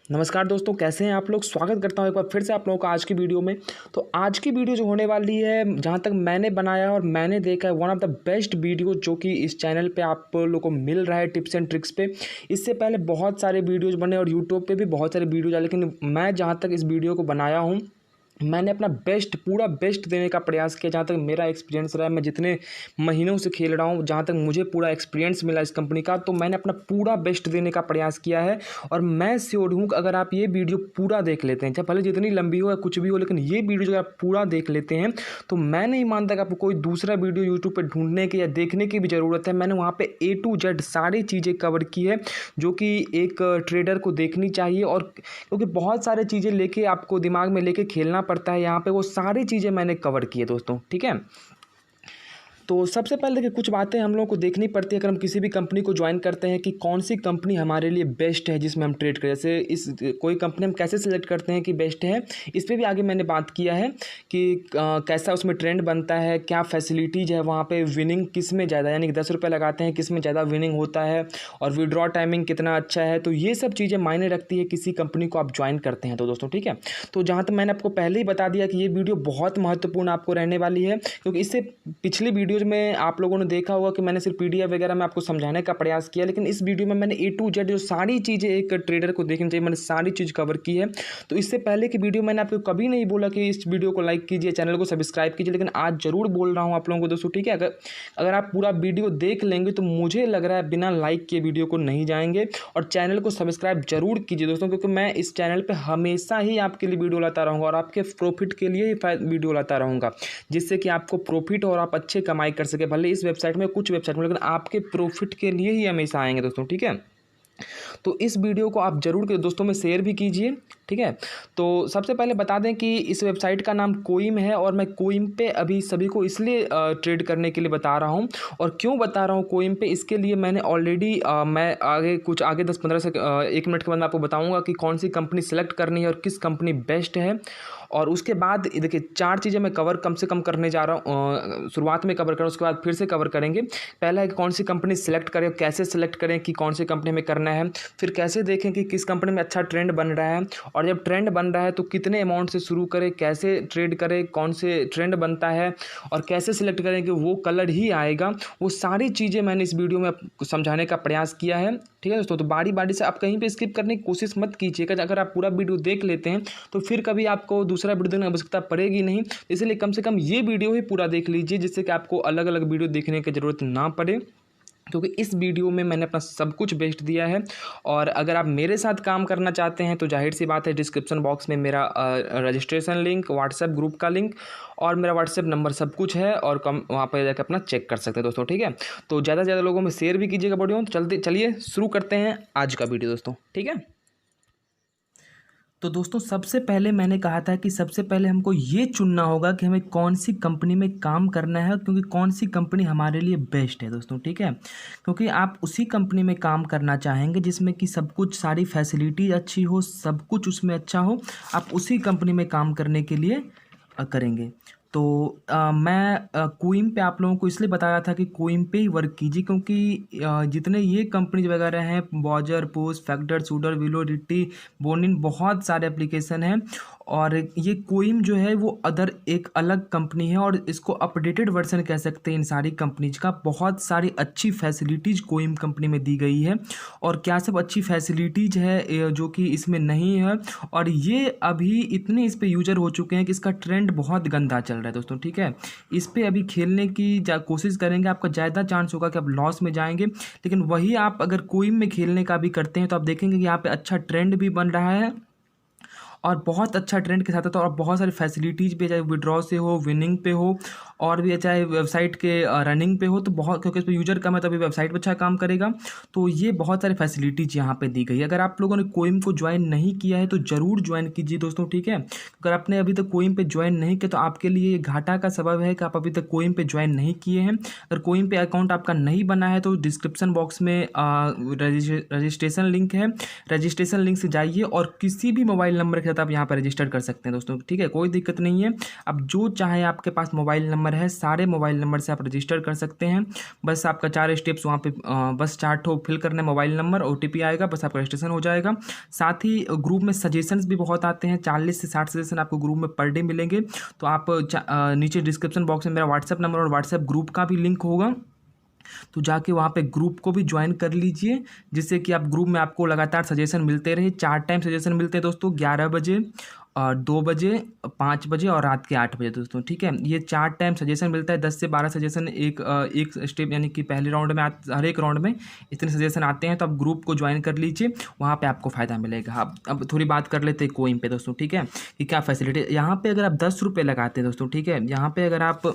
नमस्कार दोस्तों, कैसे हैं आप लोग। स्वागत करता हूं एक बार फिर से आप लोगों का आज की वीडियो में। तो आज की वीडियो जो होने वाली है, जहां तक मैंने बनाया और मैंने देखा है, one of the best video जो कि इस चैनल पे आप लोगों को मिल रहा है टिप्स एंड ट्रिक्स पे। इससे पहले बहुत सारे वीडियोज़ बने और यूट्यूब पे भी बहुत सारे वीडियोज़ आए, लेकिन मैं जहाँ तक इस वीडियो को बनाया हूँ, मैंने अपना बेस्ट पूरा बेस्ट देने का प्रयास किया। जहाँ तक मेरा एक्सपीरियंस रहा है, मैं जितने महीनों से खेल रहा हूँ, जहाँ तक मुझे पूरा एक्सपीरियंस मिला इस कंपनी का, तो मैंने अपना पूरा बेस्ट देने का प्रयास किया है। और मैं श्योर हूँ कि अगर आप ये वीडियो पूरा देख लेते हैं, चाहे भले जितनी लंबी हो या कुछ भी हो, लेकिन ये वीडियो अगर आप पूरा देख लेते हैं, तो मैं नहीं मानता कि आपको कोई दूसरा वीडियो यूट्यूब पर ढूंढने की या देखने की भी ज़रूरत है। मैंने वहाँ पर A to Z सारी चीज़ें कवर की है जो कि एक ट्रेडर को देखनी चाहिए। और क्योंकि बहुत सारी चीज़ें लेके आपको दिमाग में लेके खेलना पड़ता है, यहाँ पे वो सारी चीज़ें मैंने कवर की है दोस्तों, ठीक है। तो सबसे पहले देखिए, कुछ बातें हम लोगों को देखनी पड़ती है अगर हम किसी भी कंपनी को ज्वाइन करते हैं कि कौन सी कंपनी हमारे लिए बेस्ट है जिसमें हम ट्रेड करें। जैसे कोई कंपनी हम कैसे सिलेक्ट करते हैं कि बेस्ट है, इस पर भी आगे मैंने बात किया है कि कैसा उसमें ट्रेंड बनता है, क्या फैसिलिटीज़ है वहाँ पे, विनिंग किस में ज़्यादा, यानी कि 10 रुपये लगाते हैं किस में ज़्यादा विनिंग होता है, और विड्रॉ टाइमिंग कितना अच्छा है। तो ये सब चीज़ें मायने रखती है किसी कंपनी को आप ज्वाइन करते हैं तो दोस्तों, ठीक है। तो जहाँ तक मैंने आपको पहले ही बता दिया कि ये वीडियो बहुत महत्वपूर्ण आपको रहने वाली है, क्योंकि इससे पिछली वीडियोज़ में आप लोगों ने देखा होगा कि मैंने सिर्फ PDF वगैरह में आपको समझाने का प्रयास किया, लेकिन इस वीडियो में मैंने A to Z जो सारी चीज़ें एक ट्रेडर को देखनी चाहिए, मैंने सारी चीज़ कवर की है। तो इससे पहले की वीडियो मैंने आपको कभी नहीं बोला कि इस वीडियो को लाइक कीजिए, चैनल को सब्सक्राइब कीजिए, लेकिन आज ज़रूर बोल रहा हूँ आप लोगों को दोस्तों, ठीक है। अगर आप पूरा वीडियो देख लेंगे तो मुझे लग रहा है बिना लाइक किए वीडियो को नहीं जाएंगे। और चैनल को सब्सक्राइब जरूर कीजिए दोस्तों, क्योंकि मैं इस चैनल पर हमेशा ही आपके लिए वीडियो लाता रहूँगा और आपके प्रॉफिट के लिए ही वीडियो लाता रहूँगा, जिससे कि आपको प्रॉफिट और आप अच्छे कमाई कर सके। भले इस वेबसाइट में, कुछ वेबसाइट में, लेकिन आपके प्रॉफिट के लिए ही हमेशा आएंगे दोस्तों, ठीक है। तो इस वीडियो को आप जरूर के दोस्तों में शेयर भी कीजिए, ठीक है। तो सबसे पहले बता दें कि इस वेबसाइट का नाम कोइम है, और मैं कोइम पे अभी सभी को इसलिए ट्रेड करने के लिए बता रहा हूं। और क्यों बता रहा हूं कोइम पे, इसके लिए मैंने ऑलरेडी मैं आगे 10-15 से 1 मिनट के बाद मैं आपको बताऊंगा कि कौन सी कंपनी सेलेक्ट करनी है और किस कंपनी बेस्ट है। और उसके बाद देखिए 4 चीज़ें मैं कवर कम से कम करने जा रहा हूँ, शुरुआत में कवर करूँ, उसके बाद फिर से कवर करेंगे। पहला है कि कौन सी कंपनी सेलेक्ट करें, कैसे सेलेक्ट करें कि कौन सी कंपनी हमें करना है, फिर कैसे देखें कि किस कंपनी में अच्छा ट्रेंड बन रहा है, और जब ट्रेंड बन रहा है तो कितने अमाउंट से शुरू करें, कैसे ट्रेड करें, कौन से ट्रेंड बनता है, और कैसे सिलेक्ट करें कि वो कलर ही आएगा। वो सारी चीज़ें मैंने इस वीडियो में समझाने का प्रयास किया है, ठीक है दोस्तों। तो बारी बारी से आप कहीं पे स्किप करने की कोशिश मत कीजिएगा। अगर आप पूरा वीडियो देख लेते हैं तो फिर कभी आपको दूसरा वीडियो देखने की आवश्यकता पड़ेगी नहीं। इसलिए कम से कम ये वीडियो ही पूरा देख लीजिए, जिससे कि आपको अलग अलग वीडियो देखने की ज़रूरत ना पड़े, क्योंकि इस वीडियो में मैंने अपना सब कुछ बेस्ट दिया है। और अगर आप मेरे साथ काम करना चाहते हैं तो जाहिर सी बात है, डिस्क्रिप्शन बॉक्स में मेरा रजिस्ट्रेशन लिंक, व्हाट्सएप ग्रुप का लिंक और मेरा व्हाट्सएप नंबर सब कुछ है, और वहाँ पर जाकर अपना चेक कर सकते हैं दोस्तों, ठीक है। तो ज़्यादा से ज़्यादा लोगों में शेयर भी कीजिएगा वीडियो। तो चलिए शुरू करते हैं आज का वीडियो दोस्तों, ठीक है। तो दोस्तों सबसे पहले मैंने कहा था कि सबसे पहले हमको ये चुनना होगा कि हमें कौन सी कंपनी में काम करना है, क्योंकि कौन सी कंपनी हमारे लिए बेस्ट है दोस्तों, ठीक है। क्योंकि आप उसी कंपनी में काम करना चाहेंगे जिसमें कि सब कुछ, सारी फैसिलिटी अच्छी हो, सब कुछ उसमें अच्छा हो, आप उसी कंपनी में काम करने के लिए करेंगे। तो मैं कोइम पे आप लोगों को इसलिए बताया था कि कोइम पे ही वर्क कीजिए, क्योंकि जितने ये कंपनीज वगैरह हैं, बॉजर, पोस्ट, फैक्टर, सूडर, विलोडिटी, बोनिन, बहुत सारे एप्लीकेशन हैं। और ये कोइम जो है वो एक अलग कंपनी है, और इसको अपडेटेड वर्जन कह सकते हैं इन सारी कंपनीज का। बहुत सारी अच्छी फैसिलिटीज़ कोइम कंपनी में दी गई है, और क्या सब अच्छी फैसिलिटीज़ है जो कि इसमें नहीं है। और ये अभी इतने इस पे यूजर हो चुके हैं कि इसका ट्रेंड बहुत गंदा चल रहा है दोस्तों, ठीक है। इस पे अभी खेलने की कोशिश करेंगे, आपका ज़्यादा चांस होगा कि आप लॉस में जाएंगे। लेकिन वही आप अगर कोइम में खेलने का भी करते हैं तो आप देखेंगे कि यहाँ पे अच्छा ट्रेंड भी बन रहा है, और बहुत अच्छा ट्रेंड के साथ है। तो और बहुत सारी फैसिलिटीज़ भी, चाहे विड्रॉ से हो, विनिंग पे हो, और भी चाहे वेबसाइट के रनिंग पे हो, तो बहुत, क्योंकि इस पर यूजर कम है तो अभी वेबसाइट पर अच्छा काम करेगा। तो ये बहुत सारी फैसिलिटीज़ यहाँ पे दी गई है। अगर आप लोगों ने कोइम को ज्वाइन नहीं किया है तो ज़रूर ज्वाइन कीजिए दोस्तों, ठीक है। अगर आपने अभी तक कोइम पे ज्वाइन नहीं किया तो आपके लिए ये घाटा का सबब है कि आप अभी तक कोइम पे ज्वाइन नहीं किए हैं। अगर कोइम पे अकाउंट आपका नहीं बना है तो डिस्क्रिप्शन बॉक्स में रजिस्ट्रेशन लिंक है, रजिस्ट्रेशन लिंक से जाइए और किसी भी मोबाइल नंबर के साथ तो आप यहाँ पर रजिस्टर कर सकते हैं दोस्तों, ठीक है, कोई दिक्कत नहीं है। अब जो चाहे आपके पास मोबाइल नंबर है, सारे मोबाइल नंबर से आप रजिस्टर कर सकते हैं। बस आपका 4 स्टेप्स वहाँ पे बस 4 ठो फिल करने, मोबाइल नंबर, OTP आएगा, बस आपका रजिस्ट्रेशन हो जाएगा। साथ ही ग्रुप में सजेशंस भी बहुत आते हैं, 40 से 60 सजेशन आपको ग्रुप में पर डे मिलेंगे। तो आप नीचे डिस्क्रिप्शन बॉक्स में मेरा व्हाट्सएप नंबर और व्हाट्सएप ग्रुप का भी लिंक होगा, तो जाके वहाँ पे ग्रुप को भी ज्वाइन कर लीजिए, जिससे कि आप ग्रुप में आपको लगातार सजेशन मिलते रहे। 4 टाइम सजेशन मिलते हैं दोस्तों, 11 बजे और 2 बजे, 5 बजे और रात के 8 बजे दोस्तों, ठीक है। ये 4 टाइम सजेशन मिलता है, 10 से 12 सजेशन एक स्टेप, यानी कि पहले राउंड में हर एक राउंड में इतने सजेशन आते हैं। तो आप ग्रुप को ज्वाइन कर लीजिए, वहाँ पे आपको फ़ायदा मिलेगा। अब थोड़ी बात कर लेते हैं कोइन पे दोस्तों, ठीक है, कि क्या फैसिलिटी यहाँ पे। अगर आप 10 रुपये लगाते हैं दोस्तों, ठीक है, यहाँ पे अगर आप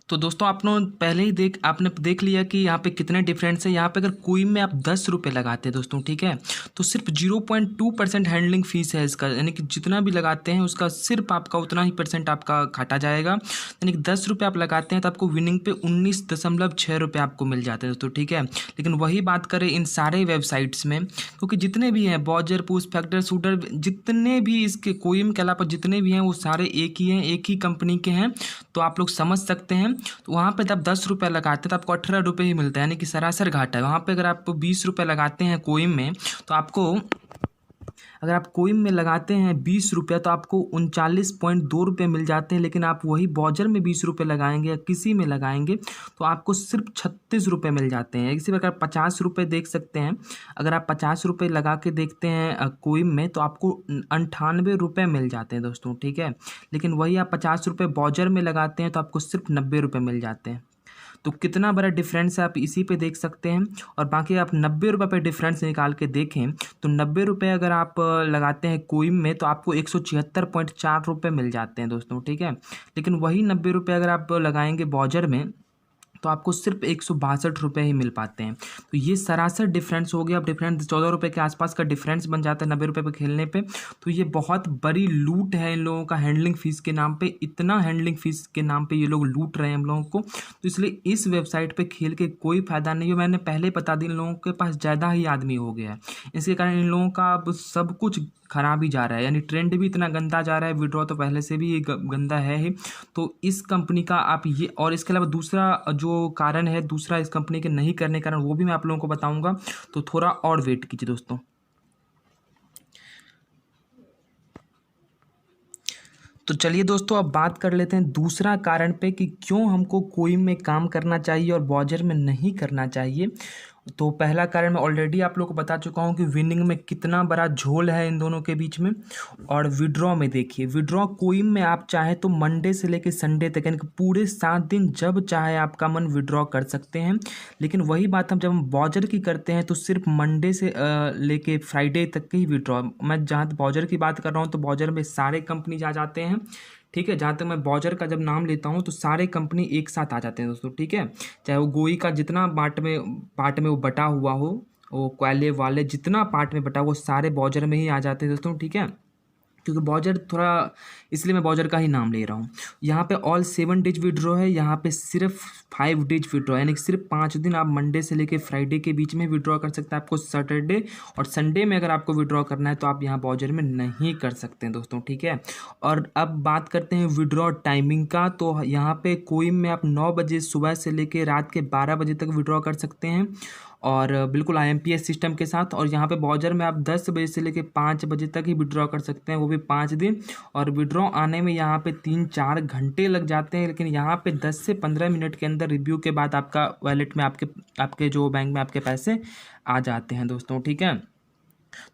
तो दोस्तों पहले ही आपने देख लिया कि यहाँ पे कितने डिफरेंस है। यहाँ पे अगर कोइन में आप 10 रुपये लगाते हैं दोस्तों, ठीक है, तो सिर्फ 0.2% हैंडलिंग फीस है इसका, यानी कि जितना भी लगाते हैं उसका सिर्फ आपका उतना ही परसेंट आपका काटा जाएगा। यानी कि 10 रुपये आप लगाते हैं तो आपको विनिंग पे 19.6 रुपये आपको मिल जाते हैं दोस्तों, ठीक है। लेकिन वही बात करें इन सारे वेबसाइट्स में, क्योंकि जितने भी हैं बॉजर, पुश फैक्टर, शूटर, जितने भी इसके कोइन के अलावा जितने भी हैं वो सारे एक ही हैं, एक ही कंपनी के हैं। तो आप लोग समझ सकते हैं। तो वहाँ पे जब 10 रुपये लगाते हैं तो आपको 18 रुपये ही मिलता है, यानी कि सरासर घाटा है। वहाँ पे अगर आप 20 रुपये लगाते हैं कोइन में, तो आपको अगर आप कोइन में लगाते हैं 20 रुपये तो आपको 39.2 रुपये मिल जाते हैं। लेकिन आप वही बॉजर में 20 रुपये लगाएंगे या किसी में लगाएंगे तो आपको सिर्फ 36 रुपये मिल जाते हैं। इसी प्रकार 50 रुपये देख सकते हैं, अगर आप 50 रुपये लगा के देखते हैं कोइन में तो आपको 98 रुपये मिल जाते हैं दोस्तों, ठीक है। लेकिन वही आप 50 रुपये बॉजर में लगाते हैं तो आपको सिर्फ 90 रुपये मिल जाते हैं। तो कितना बड़ा डिफरेंस है आप इसी पे देख सकते हैं। और बाकी आप 90 रुपये पे डिफरेंस निकाल के देखें तो 90 रुपये अगर आप लगाते हैं कोइन में तो आपको 176.4 रुपये मिल जाते हैं दोस्तों, ठीक है। लेकिन वही 90 रुपये अगर आप लगाएंगे बॉजर में तो आपको सिर्फ 162 रुपये ही मिल पाते हैं। तो ये सरासर डिफरेंस हो गया। अब डिफरेंस 14 रुपये के आसपास का डिफरेंस बन जाता है 90 रुपये पे खेलने पे। तो ये बहुत बड़ी लूट है इन लोगों का हैंडलिंग फ़ीस के नाम पे। इतना हैंडलिंग फ़ीस के नाम पे ये लोग लूट रहे हैं हम लोगों को। तो इसलिए इस वेबसाइट पे खेल के कोई फ़ायदा नहीं है। मैंने पहले बता दी, इन लोगों के पास ज़्यादा ही आदमी हो गया है, इसके कारण इन लोगों का अब सब कुछ खराब ही जा रहा है, यानी ट्रेंड भी इतना गंदा जा रहा है। विड्रॉ तो पहले से भी ये गंदा है ही। तो इस कंपनी का आप ये, और इसके अलावा दूसरा जो कारण है, दूसरा इस कंपनी के नहीं करने का कारण, वो भी मैं आप लोगों को बताऊंगा। तो थोड़ा और वेट कीजिए दोस्तों। तो चलिए दोस्तों अब बात कर लेते हैं दूसरा कारण पे कि क्यों हमको कोइन में काम करना चाहिए और बॉजर में नहीं करना चाहिए। तो पहला कारण मैं ऑलरेडी आप लोगों को बता चुका हूँ कि विनिंग में कितना बड़ा झोल है इन दोनों के बीच में। और विड्रॉ में देखिए, विड्रॉ कोइन में आप चाहे तो मंडे से लेकर संडे तक, यानी कि पूरे 7 दिन जब चाहे आपका मन विड्रॉ कर सकते हैं। लेकिन वही बात जब हम बॉजर की करते हैं तो सिर्फ मंडे से लेके फ्राइडे तक की ही विड्रॉ। मैं जहाँ बॉजर की बात कर रहा हूँ तो बॉजर में सारे कंपनी आ जाते हैं, ठीक है। जहाँ तक मैं बॉजर का जब नाम लेता हूँ तो सारे कंपनी एक साथ आ जाते हैं दोस्तों, ठीक है। चाहे वो गोई का जितना पार्ट में वो बटा हुआ हो, वो क्वाले वाले जितना पार्ट में बटा, वो सारे बॉजर में ही आ जाते हैं दोस्तों, ठीक है। क्योंकि बॉजर थोड़ा, इसलिए मैं बॉजर का ही नाम ले रहा हूँ। यहाँ पे ऑल 7 डेज विड्रॉ है, यहाँ पे सिर्फ 5 डेज विड्रॉ, यानी कि सिर्फ 5 दिन आप मंडे से लेके फ्राइडे के बीच में विड्रॉ कर सकते हैं। आपको सैटरडे और संडे में अगर आपको विड्रॉ करना है तो आप यहाँ बॉजर में नहीं कर सकते हैं दोस्तों, ठीक है। और अब बात करते हैं विड्रॉ टाइमिंग का। तो यहाँ पे कोइन में आप 9 बजे सुबह से लेके रात के 12 बजे तक विड्रॉ कर सकते हैं, और बिल्कुल IMPS सिस्टम के साथ। और यहाँ पे बॉजर में आप 10 बजे से लेकर 5 बजे तक ही विड्रॉ कर सकते हैं, वो भी 5 दिन। और विड्रॉ आने में यहाँ पे 3-4 घंटे लग जाते हैं, लेकिन यहाँ पे 10 से 15 मिनट के अंदर रिव्यू के बाद आपका वॉलेट में आपके जो बैंक में आपके पैसे आ जाते हैं दोस्तों, ठीक है।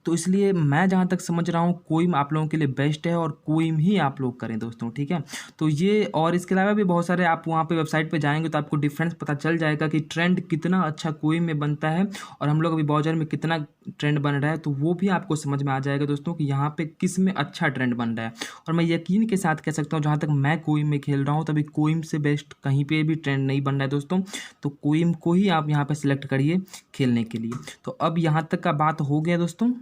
तो इसलिए मैं जहाँ तक समझ रहा हूँ कोइन आप लोगों के लिए बेस्ट है, और कोइन ही आप लोग करें दोस्तों, ठीक है। तो ये, और इसके अलावा भी बहुत सारे, आप वहाँ पे वेबसाइट पे जाएंगे तो आपको डिफरेंस पता चल जाएगा कि ट्रेंड कितना अच्छा कोइन में बनता है और हम लोग अभी बॉजर में कितना ट्रेंड बन रहा है। तो वो भी आपको समझ में आ जाएगा दोस्तों कि यहाँ पे किस में अच्छा ट्रेंड बन रहा है। और मैं यकीन के साथ कह सकता हूँ, जहाँ तक मैं कोइन में खेल रहा हूँ तभी कोइन से बेस्ट कहीं पे भी ट्रेंड नहीं बन रहा है दोस्तों। तो कोइन को ही आप यहाँ पे सिलेक्ट करिए खेलने के लिए। तो अब यहाँ तक का बात हो गया दोस्तों।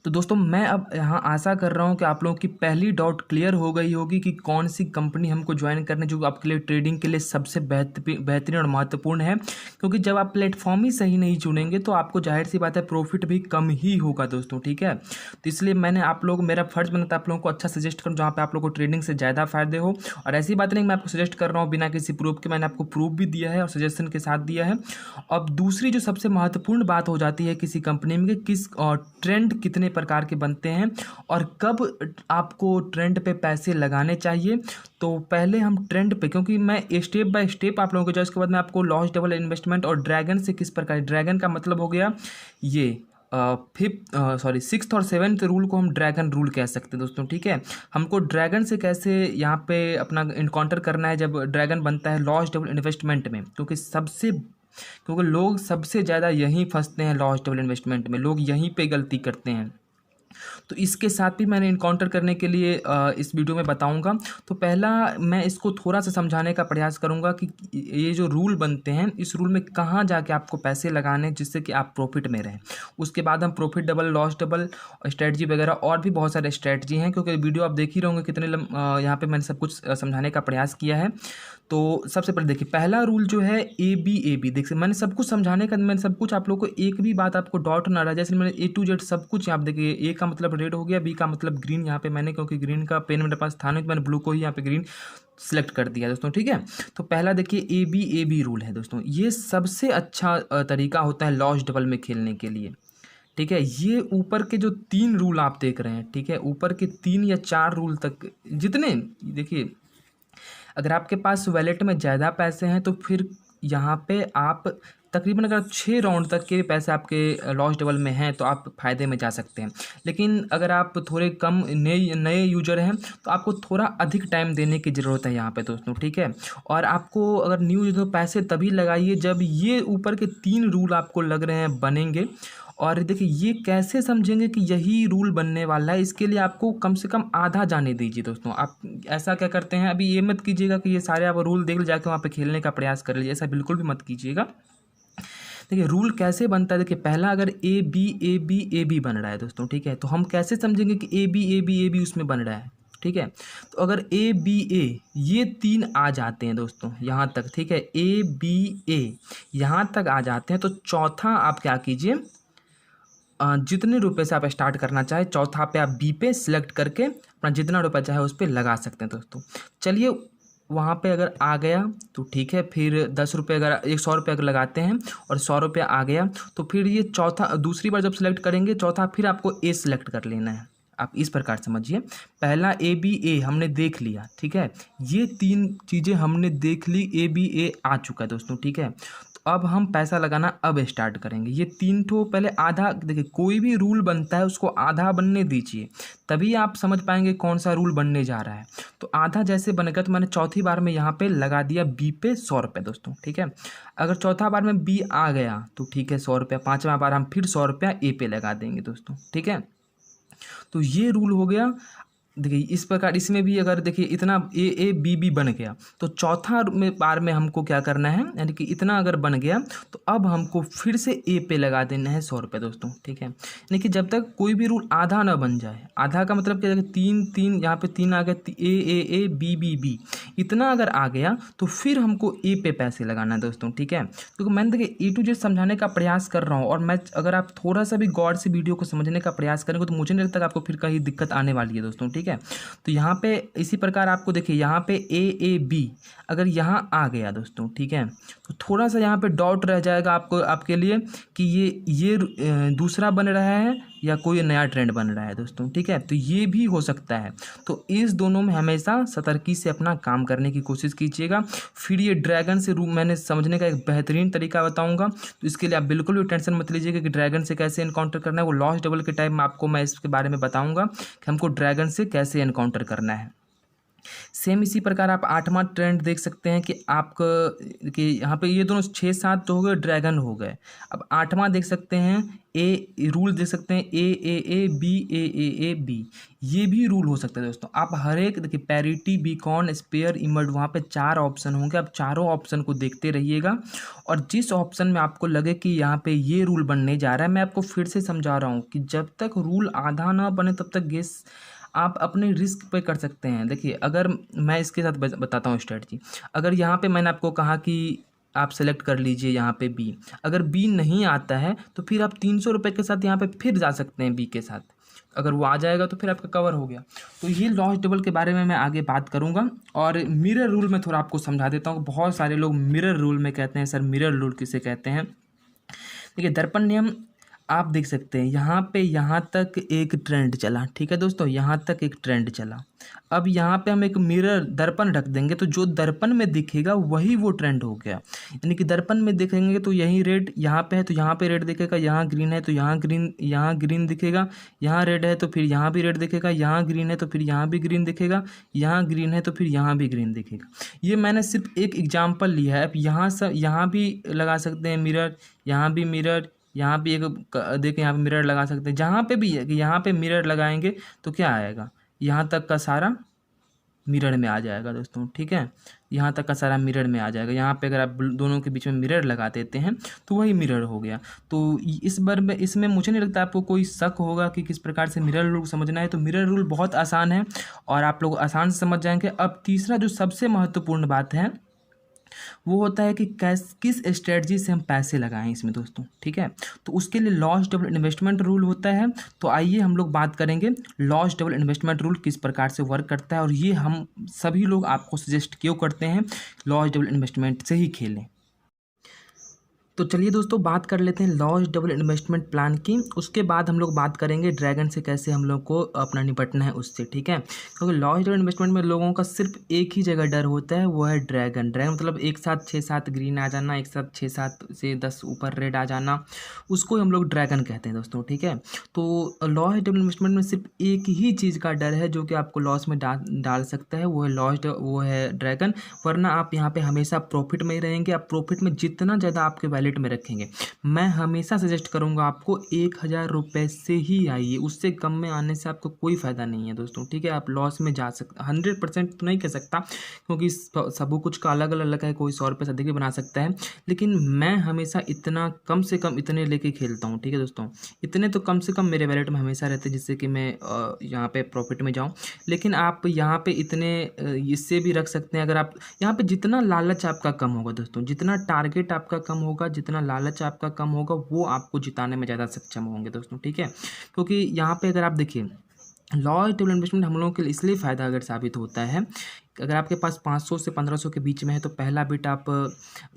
तो दोस्तों मैं अब यहाँ आशा कर रहा हूँ कि आप लोगों की पहली डाउट क्लियर हो गई होगी कि कौन सी कंपनी हमको ज्वाइन करनी जो आपके लिए ट्रेडिंग के लिए सबसे बेहतरीन और महत्वपूर्ण है। क्योंकि जब आप प्लेटफॉर्म ही सही नहीं चुनेंगे तो आपको जाहिर सी बात है प्रॉफिट भी कम ही होगा दोस्तों, ठीक है। तो इसलिए मैंने आप लोग मेरा फर्ज बनता है आप लोगों को अच्छा सजेस्ट करूँ जहाँ पर आप लोग को ट्रेडिंग से ज़्यादा फायदे हो। और ऐसी बात नहीं मैं आपको सजेस्ट कर रहा हूँ बिना किसी प्रूफ के, मैंने आपको प्रूफ भी दिया है और सजेशन के साथ दिया है। अब दूसरी जो सबसे महत्वपूर्ण बात हो जाती है किसी कंपनी में कि किस ट्रेंड कितने प्रकार के बनते हैं और कब आपको ट्रेंड पे पैसे लगाने चाहिए। तो पहले हम ट्रेंड पे, क्योंकि मैं स्टेप बाय स्टेप आप लोगों को जाए उसके बाद मैं आपको लॉस डबल इन्वेस्टमेंट और ड्रैगन से किस प्रकार, ड्रैगन का मतलब हो गया ये सिक्स्थ और सेवन्थ रूल को हम ड्रैगन रूल कह सकते हैं दोस्तों, ठीक है। हमको ड्रैगन से कैसे यहाँ पे अपना इनकाउंटर करना है जब ड्रैगन बनता है लॉस डबल इन्वेस्टमेंट में, क्योंकि लोग सबसे ज़्यादा यहीं फंसते हैं लॉस डबल इन्वेस्टमेंट में, लोग यहीं पे गलती करते हैं। तो इसके साथ भी मैंने इनकाउंटर करने के लिए इस वीडियो में बताऊंगा। तो पहला मैं इसको थोड़ा सा समझाने का प्रयास करूंगा कि ये जो रूल बनते हैं इस रूल में कहाँ जाके आपको पैसे लगाने हैं जिससे कि आप प्रॉफिट में रहें। उसके बाद हम profit double, loss double, strategy वगैरह और भी बहुत सारे स्ट्रेटजी हैं, क्योंकि वीडियो आप देख ही रहोगे कितने यहाँ पर मैंने सब कुछ समझाने का प्रयास किया है। तो सबसे पहले देखिए पहला रूल जो है ए बी देखिए मैंने सब कुछ समझाने का, मैंने सब कुछ आप लोग को एक भी बात आपको डाउट ना रहा, जैसे मैंने A to Z सब कुछ यहाँ देखिए, ए का मतलब रेड हो गया, बी का मतलब ग्रीन, यहाँ पे मैंने क्योंकि ग्रीन का पेन मेरे पास था नहीं तो मैंने ब्लू को ही यहाँ पे ग्रीन सिलेक्ट कर दिया दोस्तों, ठीक है। तो पहला देखिए ए बी रूल है दोस्तों, ये सबसे अच्छा तरीका होता है लॉस डबल में खेलने के लिए, ठीक है। ये ऊपर के जो 3 रूल आप देख रहे हैं, ठीक है, ऊपर के 3 या 4 रूल तक जितने देखिए, अगर आपके पास वैलेट में ज़्यादा पैसे हैं तो फिर यहाँ पे आप तकरीबन अगर 6 राउंड तक के पैसे आपके लॉस डबल में हैं तो आप फ़ायदे में जा सकते हैं। लेकिन अगर आप थोड़े कम नए यूजर हैं तो आपको थोड़ा अधिक टाइम देने की ज़रूरत है यहाँ पे दोस्तों, ठीक है। और आपको अगर न्यू यूजर पैसे तभी लगाइए जब ये ऊपर के 3 रूल आपको लग रहे हैं बनेंगे। और देखिए ये कैसे समझेंगे कि यही रूल बनने वाला है, इसके लिए आपको कम से कम आधा जाने दीजिए दोस्तों। आप ऐसा क्या करते हैं, अभी ये मत कीजिएगा कि ये सारे आप रूल देख जाके वहाँ पे खेलने का प्रयास कर लीजिए, ऐसा बिल्कुल भी मत कीजिएगा। देखिए रूल कैसे बनता है, देखिए पहला अगर ए बी बन रहा है दोस्तों, ठीक है, तो हम कैसे समझेंगे कि ए बी उसमें बन रहा है, ठीक है। तो अगर ए बी ए ये 3 आ जाते हैं दोस्तों यहाँ तक, ठीक है, ए बी ए यहाँ तक आ जाते हैं तो चौथा आप क्या कीजिए, जितने रुपए से आप स्टार्ट करना चाहे चौथा पे आप बी पे सिलेक्ट करके अपना जितना रुपया चाहे उस पर लगा सकते हैं दोस्तों। चलिए वहाँ पे अगर आ गया तो ठीक है, फिर 10 रुपये अगर 100 रुपये अगर लगाते हैं और 100 रुपया आ गया तो फिर ये चौथा दूसरी बार जब सिलेक्ट करेंगे चौथा फिर आपको ए सिलेक्ट कर लेना है। आप इस प्रकार समझिए, पहला ए हमने देख लिया, ठीक है, ये 3 चीज़ें हमने देख ली, ए आ चुका है दोस्तों, ठीक है। तो अब हम पैसा लगाना अब स्टार्ट करेंगे। ये 3 ठो पहले आधा, देखिए कोई भी रूल बनता है उसको आधा बनने दीजिए तभी आप समझ पाएंगे कौन सा रूल बनने जा रहा है। तो आधा जैसे बनेगा तो मैंने चौथी बार में यहाँ पे लगा दिया बी पे 100 रुपये दोस्तों, ठीक है। अगर चौथा बार में बी आ गया तो ठीक है 100 रुपया, 5वां बार हम फिर 100 रुपया ए पे लगा देंगे दोस्तों, ठीक है। तो ये रूल हो गया। देखिए इस प्रकार इसमें भी अगर देखिए इतना ए बी बन गया तो चौथा बार में हमको क्या करना है, यानी कि इतना अगर बन गया तो अब हमको फिर से ए पे लगा देना है 100 रुपये दोस्तों, ठीक है। यानी कि जब तक कोई भी रूल आधा ना बन जाए, आधा का मतलब क्या, तीन यहाँ पे 3 आ गए, ए बी इतना अगर आ गया तो फिर हमको ए पे पैसे लगाना है दोस्तों, ठीक है। क्योंकि मैंने देखिए A to Z समझाने का प्रयास कर रहा हूँ और मैं अगर आप थोड़ा सा भी गौर से वीडियो को समझने का प्रयास करेंगे तो मुझे नहीं लगता आपको फिर कहीं दिक्कत आने वाली है दोस्तों, ठीक है। तो यहाँ पे इसी प्रकार आपको देखिए यहाँ पे ए बी अगर यहाँ आ गया दोस्तों, ठीक है, तो थोड़ा सा यहाँ पे डाउट रह जाएगा आपको, आपके लिए कि ये दूसरा बन रहा है या कोई नया ट्रेंड बन रहा है दोस्तों, ठीक है। तो ये भी हो सकता है। तो इस दोनों में हमेशा सतर्की से अपना काम करने की कोशिश कीजिएगा। फिर ये ड्रैगन से रूल मैंने समझने का एक बेहतरीन तरीका बताऊंगा, तो इसके लिए आप बिल्कुल भी टेंशन मत लीजिएगा कि ड्रैगन से कैसे एनकाउंटर करना है। वो लॉस डबल के टाइम में आपको मैं इसके बारे में बताऊँगा कि हमको ड्रैगन से कैसे एनकाउंटर करना है। सेम इसी प्रकार आप 8वां ट्रेंड देख सकते हैं कि आपका कि यहाँ पे ये दोनों 6-7 तो हो गए, ड्रैगन हो गए। अब 8वां देख सकते हैं, ए रूल देख सकते हैं, ए बी, ए बी, ये भी रूल हो सकता है दोस्तों। आप हर एक देखिए, पैरिटी, बीकॉन, स्पेयर, इमर्ड, वहाँ पे 4 ऑप्शन होंगे। आप चारों ऑप्शन को देखते रहिएगा और जिस ऑप्शन में आपको लगे कि यहाँ पे ये रूल बनने जा रहा है, मैं आपको फिर से समझा रहा हूँ कि जब तक रूल आधा ना बने तब तक गेस आप अपने रिस्क पे कर सकते हैं। देखिए, अगर मैं इसके साथ बताता हूँ स्ट्रेटजी। अगर यहाँ पे मैंने आपको कहा कि आप सेलेक्ट कर लीजिए यहाँ पे बी, अगर बी नहीं आता है तो फिर आप 300 रुपये के साथ यहाँ पे फिर जा सकते हैं बी के साथ। अगर वो आ जाएगा तो फिर आपका कवर हो गया। तो ये लॉस डबल के बारे में मैं आगे बात करूँगा। और मिरर रूल में थोड़ा आपको समझा देता हूँ। बहुत सारे लोग मिरर रूल में कहते हैं, सर मिरर रूल किसे कहते हैं। देखिए, दर्पण नियम आप देख सकते हैं, यहाँ पे यहाँ तक एक ट्रेंड चला, ठीक है दोस्तों, यहाँ तक एक ट्रेंड चला। अब यहाँ पे हम एक मिरर दर्पण रख देंगे तो जो दर्पण में दिखेगा वही वो ट्रेंड हो गया। यानी कि दर्पण में देखेंगे तो यही रेड यहाँ पे है तो यहाँ पे रेड दिखेगा, यहाँ ग्रीन है तो यहाँ ग्रीन दिखेगा, यहाँ रेड है तो फिर यहाँ भी रेड दिखेगा, यहाँ ग्रीन है तो फिर यहाँ भी ग्रीन दिखेगा, यहाँ ग्रीन है तो फिर यहाँ भी ग्रीन दिखेगा। ये मैंने सिर्फ एक एग्जाम्पल लिया है। अब यहाँ भी लगा सकते हैं मिरर, यहाँ भी मिरर, यहाँ भी एक देखिए यहाँ पे मिरर लगा सकते हैं। जहाँ पे भी है कि यहाँ पे मिरर लगाएंगे तो क्या आएगा, यहाँ तक का सारा मिरर में आ जाएगा दोस्तों, ठीक है। यहाँ तक का सारा मिरर में आ जाएगा। यहाँ पे अगर आप दोनों के बीच में मिरर लगा देते हैं तो वही मिरर हो गया। तो इस बार में इसमें मुझे नहीं लगता आपको कोई शक होगा कि किस प्रकार से मिरर रूल समझना है। तो मिरर रूल बहुत आसान है और आप लोग आसान से समझ जाएंगे। अब तीसरा जो सबसे महत्वपूर्ण बात है वो होता है कि किस स्ट्रेटजी से हम पैसे लगाएं इसमें दोस्तों, ठीक है। तो उसके लिए लॉस डबल इन्वेस्टमेंट रूल होता है। तो आइए हम लोग बात करेंगे लॉस डबल इन्वेस्टमेंट रूल किस प्रकार से वर्क करता है और ये हम सभी लोग आपको सजेस्ट क्यों करते हैं लॉस डबल इन्वेस्टमेंट से ही खेलें। तो चलिए दोस्तों, बात कर लेते हैं लॉस डबल इन्वेस्टमेंट प्लान की। उसके बाद हम लोग बात करेंगे ड्रैगन से कैसे हम लोग को अपना निपटना है उससे, ठीक है। क्योंकि लॉस डबल इन्वेस्टमेंट में लोगों का सिर्फ एक ही जगह डर होता है, वो है ड्रैगन। ड्रैगन मतलब एक साथ 6-7 ग्रीन आ जाना, एक साथ 6-7 से 10 ऊपर रेड आ जाना, उसको हम लोग ड्रैगन कहते हैं दोस्तों, ठीक है। तो लॉस डबल इन्वेस्टमेंट में सिर्फ एक ही चीज़ का डर है जो कि आपको लॉस में डाल सकता है, वो है ड्रैगन। वरना आप यहाँ पे हमेशा प्रॉफिट में ही रहेंगे। आप प्रॉफिट में जितना ज़्यादा आपके वैलेट में रखेंगे, मैं हमेशा सजेस्ट करूंगा आपको 1000 रुपये से ही आइए। उससे कम में आने से आपको कोई फ़ायदा नहीं है दोस्तों, ठीक है। आप लॉस में जा सकते 100% तो नहीं कह सकता क्योंकि सब कुछ का अलग अलग है, कोई 100 रुपये से अधिक भी बना सकता है, लेकिन मैं हमेशा इतना कम से कम इतने लेके खेलता हूँ, ठीक है दोस्तों। इतने तो कम से कम मेरे वैलेट में हमेशा रहते हैं जिससे कि मैं यहाँ पे प्रॉफिट में जाऊँ। लेकिन आप यहाँ पे इतने इससे भी रख सकते हैं। अगर आप यहाँ पे जितना लालच आपका कम होगा दोस्तों, जितना टारगेट आपका कम होगा, जितना लालच आपका कम होगा, वो आपको जिताने में ज़्यादा सक्षम होंगे दोस्तों, ठीक है। क्योंकि यहाँ पे अगर आप देखिए लॉस डबल इन्वेस्टमेंट हम लोगों के लिए इसलिए फ़ायदा अगर साबित होता है, अगर आपके पास 500 से 1500 के बीच में है तो पहला बिट आप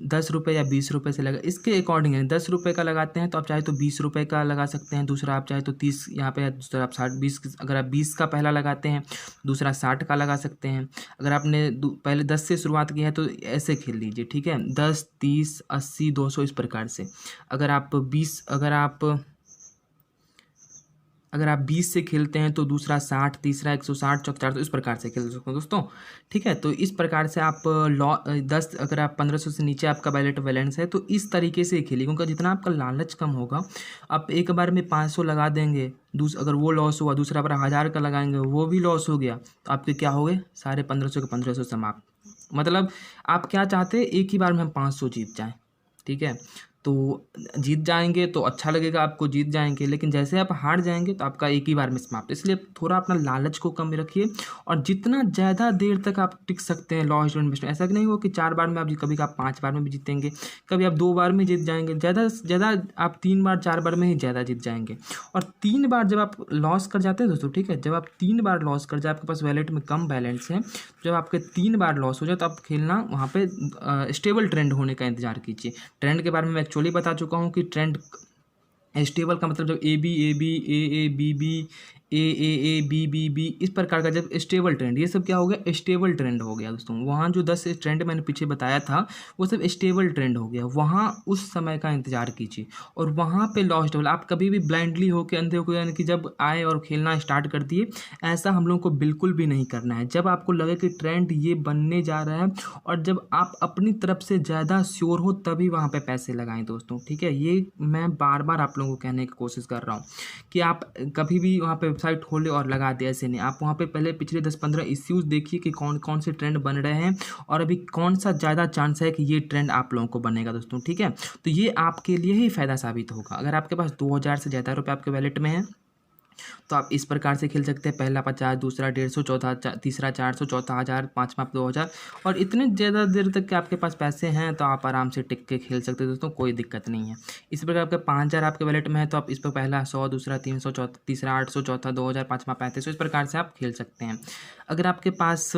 10 रुपये या 20 रुपये से लगा, इसके अकॉर्डिंग है। 10 रुपये का लगाते हैं तो आप चाहे तो 20 रुपये का लगा सकते हैं, दूसरा आप चाहे तो 30 यहाँ पे है, दूसरा आप 60-20, अगर आप 20 का पहला लगाते हैं दूसरा 60 का लगा सकते हैं। अगर आपने पहले 10 से शुरुआत की है तो ऐसे खेल लीजिए, ठीक है। 10, 30, 80, 200 इस प्रकार से। अगर आप 20 से खेलते हैं तो दूसरा 60, तीसरा 160, चौथा 400 इस प्रकार से खेल सकते हैं दोस्तों, ठीक है। तो इस प्रकार से आप 10 अगर आप 1500 से नीचे आपका बैलेंस है तो इस तरीके से खेलिए। क्योंकि जितना आपका लालच कम होगा, आप एक बार में 500 लगा देंगे, अगर वो लॉस हुआ, दूसरा बार 1000 का लगाएंगे वो भी लॉस हो गया, तो आपके क्या हो गए सारे 1500 के 1500 समाप्त। मतलब आप क्या चाहते हैं, एक ही बार में हम 500 जीत जाएँ, ठीक है। तो जीत जाएंगे तो अच्छा लगेगा आपको, जीत जाएंगे, लेकिन जैसे आप हार जाएंगे तो आपका एक ही बार में समाप्त। इसलिए थोड़ा अपना लालच को कम रखिए और जितना ज़्यादा देर तक आप टिक सकते हैं लॉस डबल इन्वेस्टमेंट। ऐसा नहीं हो कि 4 बार में आप कभी आप 5 बार में भी जीतेंगे, कभी आप 2 बार में जीत जाएंगे, ज़्यादा से ज़्यादा आप 3 बार 4 बार में ही ज़्यादा जीत जाएंगे। और 3 बार जब आप लॉस कर जाते हैं दोस्तों, ठीक है, जब आप 3 बार लॉस कर जाए, आपके पास वैलेट में कम बैलेंस है, जब आपके 3 बार लॉस हो जाए तो आप खेलना वहाँ पे स्टेबल ट्रेंड होने का इंतजार कीजिए। ट्रेंड के बारे में मैं एक्चुअली बता चुका हूँ कि ट्रेंड स्टेबल का मतलब जब ए बी ए, इस प्रकार का जब स्टेबल ट्रेंड, ये सब क्या हो गया, स्टेबल ट्रेंड हो गया दोस्तों। वहाँ जो 10 ट्रेंड मैंने पीछे बताया था वो सब स्टेबल ट्रेंड हो गया, वहाँ उस समय का इंतजार कीजिए और वहाँ पे लॉस डबल। आप कभी भी ब्लाइंडली होकर अंधे होकर, यानी कि जब आए और खेलना स्टार्ट कर दिए, ऐसा हम लोग को बिल्कुल भी नहीं करना है। जब आपको लगे कि ट्रेंड ये बनने जा रहा है और जब आप अपनी तरफ से ज़्यादा श्योर हो, तभी वहाँ पे पैसे लगाएं दोस्तों, ठीक है। ये मैं बार बार आप लोगों को कहने की कोशिश कर रहा हूँ कि आप कभी भी वहाँ पे वेबसाइट खोले और लगा दे, ऐसे नहीं। आप वहाँ पे पहले पिछले 10-15 इश्यूज़ देखिए कि कौन कौन से ट्रेंड बन रहे हैं और अभी कौन सा ज़्यादा चांस है कि ये ट्रेंड आप लोगों को बनेगा दोस्तों, ठीक है। तो ये आपके लिए ही फ़ायदा साबित होगा। अगर आपके पास 2000 से ज़्यादा रुपये आपके वैलेट में है तो आप इस प्रकार से खेल सकते हैं। पहला 50, दूसरा 150, चौथा तीसरा 400, चौथा 1000, पाँचवा 2000, और इतने ज़्यादा देर तक के आपके पास पैसे हैं तो आप आराम से टिक के खेल सकते हैं दोस्तों, कोई दिक्कत नहीं है। इस प्रकार आपके 5000 आपके वैलेट में है तो आप इस पर पहला 100, दूसरा 300, चौथा तीसरा 800, चौथा 2000, पाँचवा 3500, इस प्रकार से आप खेल सकते हैं। अगर आपके पास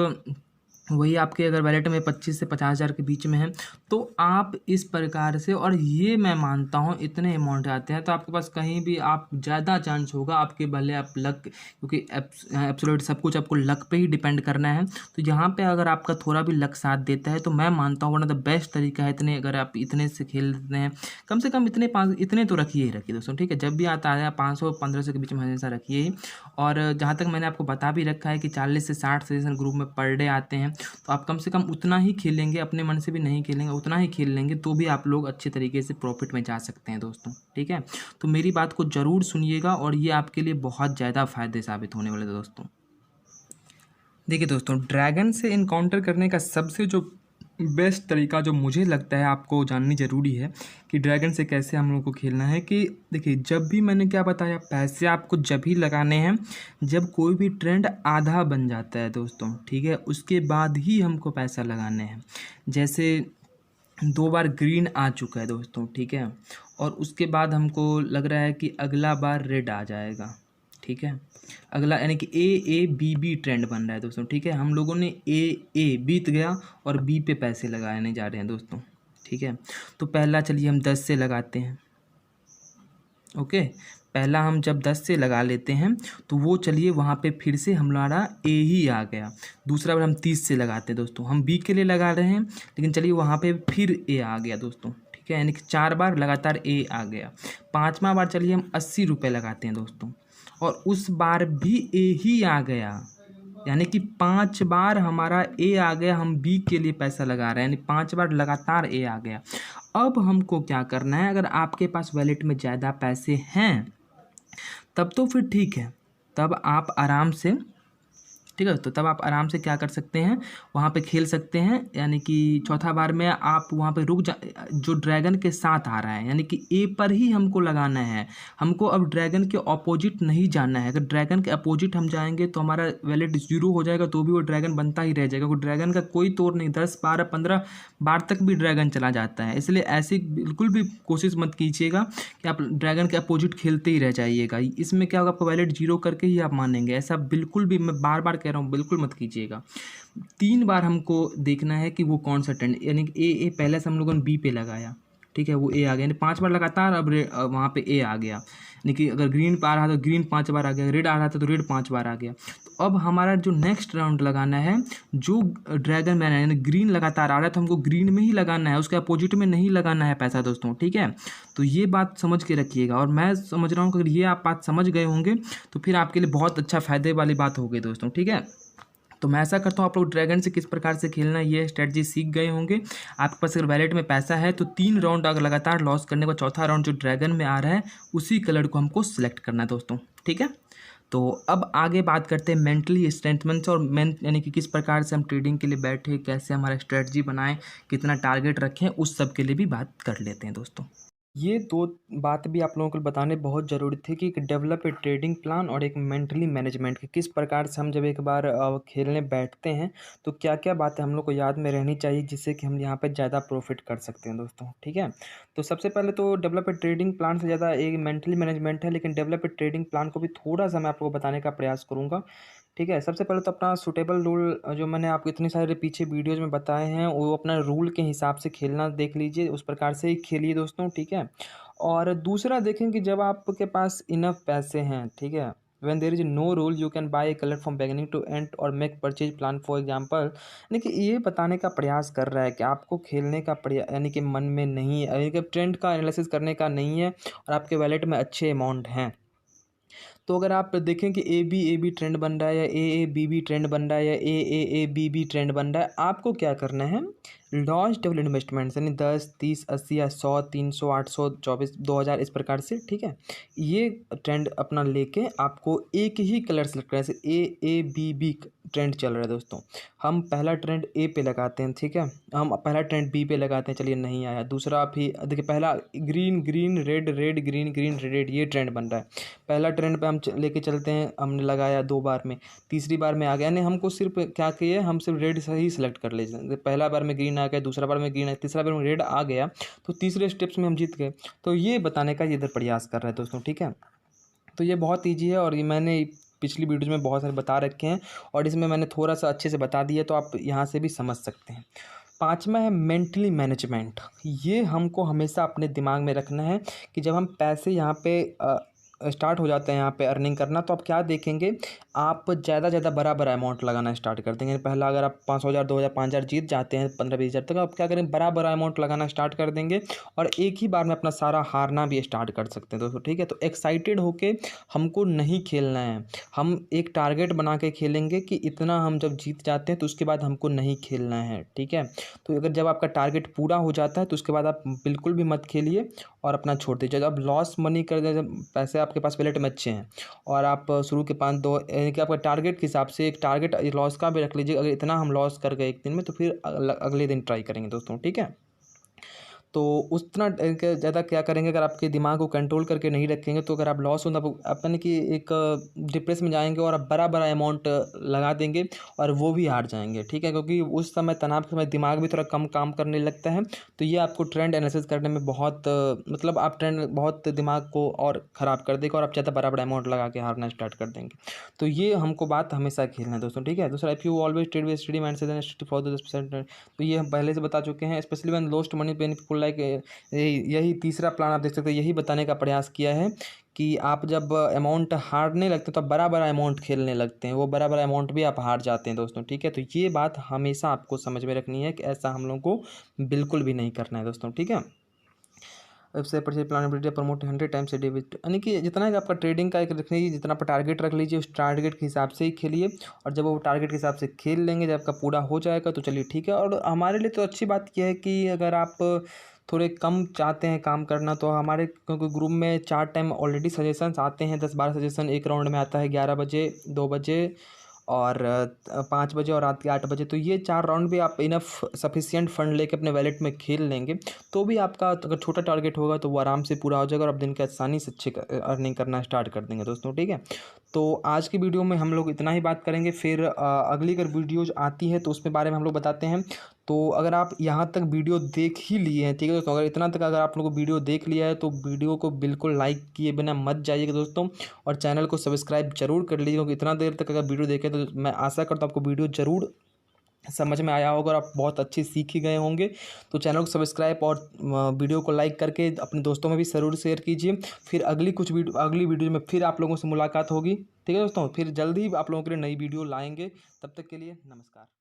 वही आपके अगर वैलेट में 25 से 50,000 के बीच में है तो आप इस प्रकार से, और ये मैं मानता हूँ इतने अमाउंट आते हैं तो आपके पास कहीं भी आप ज़्यादा चांस होगा आपके, भले आप लक, क्योंकि एब्सोल्यूट सब कुछ आपको लक पे ही डिपेंड करना है। तो यहाँ पे अगर आपका थोड़ा भी लक साथ देता है तो मैं मानता हूँ वन ऑफ द बेस्ट तरीका है। इतने अगर आप इतने से खेल रहे हैं, कम से कम इतने तो रखिए ही रखिए दोस्तों, ठीक है। जब भी आता है 500-1500 के बीच में हमेशा रखिए ही। और जहाँ तक मैंने आपको बता भी रखा है कि 40 से 60 सेशन ग्रुप में पर डे आते हैं, तो आप कम से कम उतना ही खेलेंगे, अपने मन से भी नहीं खेलेंगे, उतना ही खेल लेंगे तो भी आप लोग अच्छे तरीके से प्रॉफिट में जा सकते हैं दोस्तों, ठीक है। तो मेरी बात को ज़रूर सुनिएगा और ये आपके लिए बहुत ज़्यादा फ़ायदे साबित होने वाले दोस्तों। देखिए दोस्तों, ड्रैगन से इनकाउंटर करने का सबसे जो बेस्ट तरीका जो मुझे लगता है आपको जाननी ज़रूरी है कि ड्रैगन से कैसे हम लोग को खेलना है, कि देखिए जब भी मैंने क्या बताया, पैसे आपको जब ही लगाने हैं जब कोई भी ट्रेंड आधा बन जाता है दोस्तों, ठीक है, उसके बाद ही हमको पैसा लगाने हैं। जैसे 2 बार ग्रीन आ चुका है दोस्तों, ठीक है, और उसके बाद हमको लग रहा है कि अगला बार रेड आ जाएगा, ठीक है। अगला यानी कि ए बी ट्रेंड बन रहा है दोस्तों, ठीक है। हम लोगों ने ए बीत गया और बी पे पैसे लगाने जा रहे हैं दोस्तों, ठीक है। तो पहला चलिए हम 10 से लगाते हैं, ओके। पहला हम जब 10 से लगा लेते हैं तो वो चलिए वहाँ पे फिर से हमारा ए ही आ गया। दूसरा बार हम 30 से लगाते हैं दोस्तों, हम बी के लिए लगा रहे हैं लेकिन चलिए वहाँ पे फिर ए आ गया दोस्तों, ठीक है। यानी कि 4 बार लगातार ए आ गया। पाँचवा बार चलिए हम 80 रुपये लगाते हैं दोस्तों, और उस बार भी ए ही आ गया। यानी कि 5 बार हमारा ए आ गया, हम बी के लिए पैसा लगा रहे हैं, यानी 5 बार लगातार ए आ गया। अब हमको क्या करना है, अगर आपके पास वैलेट में ज़्यादा पैसे हैं तब तो फिर ठीक है, तब आप आराम से, ठीक है, तो तब आप आराम से क्या कर सकते हैं, वहाँ पे खेल सकते हैं। यानी कि चौथा बार में आप वहाँ पे रुक जा, जो ड्रैगन के साथ आ रहा है, यानी कि ए पर ही हमको लगाना है। हमको अब ड्रैगन के अपोजिट नहीं जाना है। अगर ड्रैगन के अपोजिट हम जाएंगे तो हमारा वैलेट 0 हो जाएगा, तो भी वो ड्रैगन बनता ही रह जाएगा, क्योंकि ड्रैगन का कोई तोड़ नहीं, 10, 12, 15 बार तक भी ड्रैगन चला जाता है। इसलिए ऐसी बिल्कुल भी कोशिश मत कीजिएगा कि आप ड्रैगन के अपोजिट खेलते ही रह जाइएगा। इसमें क्या होगा, आपका वैलेट 0 करके ही आप मानेंगे। ऐसा बिल्कुल भी, मैं बार बार कह रहा हूँ, बिल्कुल मत कीजिएगा। 3 बार हमको देखना है कि वो कौन सा ट्रेंड, यानी कि ए पहले से हम लोगों ने बी पे लगाया, ठीक है, वो ए आ गया, यानी 5 बार लगातार अब वहाँ पे ए आ गया। यानी कि अगर ग्रीन पे आ रहा था तो ग्रीन 5 बार आ गया, रेड आ रहा था तो रेड 5 बार आ गया। तो अब हमारा जो नेक्स्ट राउंड लगाना है, जो ड्रैगन मैन है, यानी ग्रीन लगातार आ रहा है तो हमको ग्रीन में ही लगाना है, उसके अपोजिट में नहीं लगाना है पैसा दोस्तों, ठीक है। तो ये बात समझ के रखिएगा, और मैं समझ रहा हूँ कि अगर ये आप बात समझ गए होंगे तो फिर आपके लिए बहुत अच्छा फ़ायदे वाली बात हो गई दोस्तों, ठीक है। तो मैं ऐसा करता हूँ, आप लोग ड्रैगन से किस प्रकार से खेलना है ये स्ट्रेटजी सीख गए होंगे। आपके पास अगर वैलेट में पैसा है तो 3 राउंड अगर लगातार लॉस करने का चौथा राउंड जो ड्रैगन में आ रहा है उसी कलर को हमको सिलेक्ट करना है दोस्तों, ठीक है। तो अब आगे बात करते हैं मेंटली स्ट्रेंथमेंट और यानी कि किस प्रकार से हम ट्रेडिंग के लिए बैठे, कैसे हमारा स्ट्रेटजी बनाएं, कितना टारगेट रखें, उस सब के लिए भी बात कर लेते हैं दोस्तों। ये 2 बात भी आप लोगों को बताने बहुत ज़रूरी थी कि एक डेवलप ए ट्रेडिंग प्लान और एक मेंटली मैनेजमेंट, कि किस प्रकार से हम जब एक बार खेलने बैठते हैं तो क्या-क्या बातें हम लोग को याद में रहनी चाहिए जिससे कि हम यहाँ पे ज़्यादा प्रॉफिट कर सकते हैं दोस्तों, ठीक है। तो सबसे पहले तो डेवलप ए ट्रेडिंग प्लान से ज़्यादा एक मेंटली मैनेजमेंट है, लेकिन डेवलप ए ट्रेडिंग प्लान को भी थोड़ा-सा मैं आपको बताने का प्रयास करूँगा, ठीक है। सबसे पहले तो अपना सूटेबल रूल जो मैंने आपको इतने सारे पीछे वीडियोज़ में बताए हैं वो अपना रूल के हिसाब से खेलना देख लीजिए, उस प्रकार से ही खेलिए दोस्तों, ठीक है। और दूसरा देखें कि जब आपके पास इनफ पैसे हैं, ठीक है, when there is no rule you can buy a colour from beginning to end और make purchase plan for example. यानी कि ये बताने का प्रयास कर रहा है कि आपको खेलने का यानी कि मन में नहीं है, यानी कि ट्रेंड का एनालिसिस करने का नहीं है और आपके वैलेट में अच्छे अमाउंट हैं। तो अगर आप देखें कि ए बी ट्रेंड बन रहा है या ए बी ट्रेंड बन रहा है या ए बी ट्रेंड बन रहा है, आपको क्या करना है, लॉन्च डबल इन्वेस्टमेंट्स यानी 10, 30, 80 या 100, 300, 800, 24, 2000 इस प्रकार से, ठीक है। ये ट्रेंड अपना लेके आपको एक ही कलर सेलेक्ट करना है, जैसे ए बी ट्रेंड चल रहा है दोस्तों, हम पहला ट्रेंड ए पे लगाते हैं, ठीक है, हम पहला ट्रेंड बी पे लगाते हैं, चलिए नहीं आया, दूसरा भी देखिए, पहला green green red red green green red ये ट्रेंड बन रहा है, पहला ट्रेंड पे हम लेके चलते हैं, हमने लगाया 2 बार में, तीसरी बार में आ गया, यानी हमको सिर्फ क्या किए, हम सिर्फ रेड ही सिलेक्ट कर लीजिए, पहला बार में ग्रीन आ गया, दूसरा बार में ग्रीन है, तीसरा बार में रेड आ गया, तो तीसरे स्टेप्स में हम जीत गए। तो ये बताने का ये इधर प्रयास कर रहे हैं दोस्तों, ठीक है। तो ये बहुत ईजी है और ये मैंने पिछली वीडियोज़ में बहुत सारे बता रखे हैं और इसमें मैंने थोड़ा सा अच्छे से बता दिया, तो आप यहाँ से भी समझ सकते हैं। 5वां है मेंटली मैनेजमेंट। ये हमको हमेशा अपने दिमाग में रखना है कि जब हम पैसे यहाँ पे स्टार्ट हो जाते हैं यहाँ पे अर्निंग करना, तो आप क्या देखेंगे, आप ज़्यादा ज़्यादा बड़ा अमाउंट लगाना स्टार्ट कर देंगे। पहला अगर आप 500,000, 2,000, 5,000 जीत जाते हैं 15-20,000 तक, आप क्या करें, बड़ा अमाउंट लगाना स्टार्ट कर देंगे और एक ही बार में अपना सारा हारना भी स्टार्ट कर सकते हैं दोस्तों, ठीक है। तो एक्साइटेड होके हमको नहीं खेलना है, हम एक टारगेट बना के खेलेंगे कि इतना हम जब जीत जाते हैं तो उसके बाद हमको नहीं खेलना है, ठीक है। तो अगर जब आपका टारगेट पूरा हो जाता है तो उसके बाद आप बिल्कुल भी मत खेलिए और अपना छोड़ दीजिए। जब लॉस मनी कर दें, जब पैसे आपके पास वैलेट में अच्छे हैं और आप शुरू के 5-2 यानी कि आपका टारगेट के हिसाब से एक टारगेट लॉस का भी रख लीजिए, अगर इतना हम लॉस कर गए एक दिन में तो फिर अगले दिन ट्राई करेंगे दोस्तों, ठीक है। तो उतना ज़्यादा क्या करेंगे, अगर आपके दिमाग को कंट्रोल करके नहीं रखेंगे तो अगर आप लॉस हो आप यानी कि एक डिप्रेस में जाएंगे और आप बड़ा अमाउंट लगा देंगे और वो भी हार जाएंगे, ठीक है, क्योंकि उस समय तनाव के समय दिमाग भी थोड़ा कम काम करने लगता है। तो ये आपको ट्रेंड एनालिसिस करने में बहुत मतलब आप ट्रेंड बहुत दिमाग को और ख़राब कर देगा और आप ज़्यादा बड़ा अमाउंट लगा के हारना स्टार्ट कर देंगे। तो ये हमको बात हमेशा खेलना है दोस्तों, ठीक है। दूसरा, if you always trade with study mind set for the 10%, तो ये हम पहले से बता चुके हैं। Specially when lost money benefit like, यही तीसरा प्लान आप देख सकते हैं, यही बताने का प्रयास किया है कि आप जब अमाउंट हारने लगते हैं तो आप बड़ा अमाउंट खेलने लगते हैं, वो बड़ा अमाउंट भी आप हार जाते हैं दोस्तों, ठीक है। तो ये बात हमेशा आपको समझ में रखनी है कि ऐसा हम लोगों को बिल्कुल भी नहीं करना है दोस्तों, ठीक है। Website purchase plan promote 100 times a day, यानी कि जितना कि आपका ट्रेडिंग का एक रख लीजिए, जितना आप टारगेट रख लीजिए उस टारगेट के हिसाब से ही खेलिए और जब वो टारगेट के हिसाब से खेल लेंगे, जब आपका पूरा हो जाएगा तो चलिए ठीक है। और हमारे लिए तो अच्छी बात यह है कि अगर आप थोड़े कम चाहते हैं काम करना तो हमारे, क्योंकि ग्रुप में 4 टाइम ऑलरेडी सजेशंस आते हैं, 10-12 सजेशन एक राउंड में आता है, 11 बजे, 2 बजे और 5 बजे और रात के 8 बजे। तो ये 4 राउंड भी आप इनफ सफिशिएंट फंड लेके अपने वैलेट में खेल लेंगे तो भी आपका अगर छोटा टारगेट होगा तो वो आराम से पूरा हो जाएगा और आप दिन के आसानी से अच्छी अर्निंग करना स्टार्ट कर देंगे दोस्तों, ठीक है। तो आज की वीडियो में हम लोग इतना ही बात करेंगे, फिर अगली अगर वीडियोज आती है तो उसके बारे में हम लोग बताते हैं। तो अगर आप यहाँ तक वीडियो देख ही लिए हैं, ठीक है दोस्तों, अगर इतना तक अगर आप लोगों को वीडियो देख लिया है तो वीडियो को बिल्कुल लाइक किए बिना मत जाइएगा दोस्तों और चैनल को सब्सक्राइब जरूर कर लीजिए, क्योंकि इतना देर तक अगर वीडियो देखें तो मैं आशा करता हूँ आपको वीडियो जरूर समझ में आया होगा और आप बहुत अच्छे सीख ही गए होंगे। तो चैनल को सब्सक्राइब और वीडियो को लाइक करके अपने दोस्तों में भी ज़रूर शेयर कीजिए। फिर अगली वीडियो में फिर आप लोगों से मुलाकात होगी, ठीक है दोस्तों, फिर जल्दी आप लोगों के लिए नई वीडियो लाएंगे। तब तक के लिए नमस्कार।